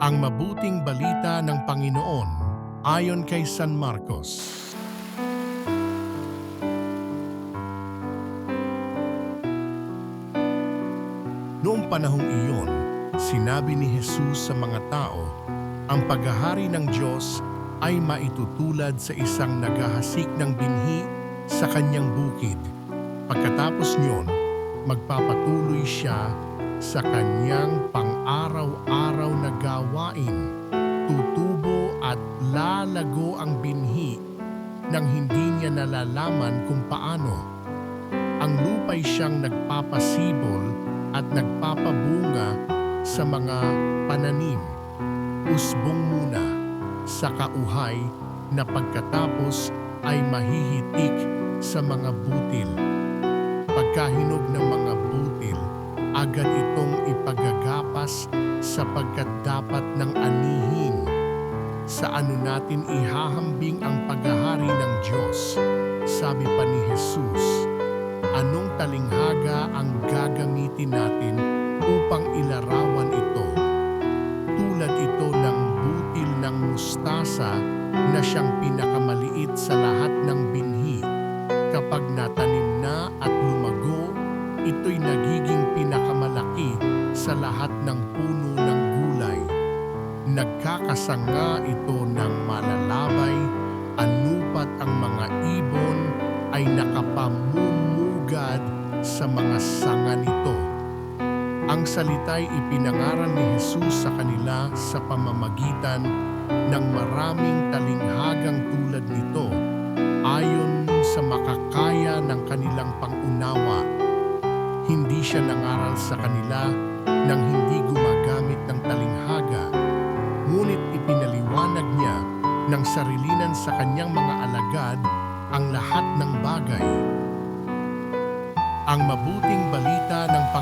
Ang mabuting balita ng Panginoon ayon kay San Marcos. Noong panahong iyon, sinabi ni Jesus sa mga tao, ang paghahari ng Diyos ay maitutulad sa isang naghahasik ng binhi sa kanyang bukid. Pagkatapos niyon, magpapatuloy siya sa kanyang pang-araw-araw na gawain. Tutubo at lalago ang binhi nang hindi niya nalalaman kung paano. Ang lupa'y siyang nagpapasibol at nagpapabunga sa mga pananim. Usbong muna sa kauhay na pagkatapos ay mahihitik sa mga butil. Pagkahinog ng mga butil, agad itong ipagagapas sapagkat dapat ng anihin. Sa ano natin ihahambing ang paghahari ng Diyos? Sabi pa ni Jesus, anong talinghaga ang gagamitin natin upang ilarawan ito? Tulad ito ng butil ng mustasa na siyang pinakamaliit sa lahat ng binhi. Kapag natanim na at lumago, ito'y nagiging pinakamalaki sa lahat ng puno ng gulay. Nagkakasanga ito ng malalabay, anupat ang mga ibon ay nakapamumugad sa mga sanga nito. Ang salita'y ipinangaral ni Jesus sa kanila sa pamamagitan ng maraming talinghagang tulad nito, ayon sa makakaya ng kanilang pangunawa. Hindi siya nangaral sa kanila nang hindi gumagamit ng talinghaga, ngunit ipinaliwanag niya ng sarilinan sa kanyang mga alagad ang lahat ng bagay. Ang mabuting balita ng Panginoon.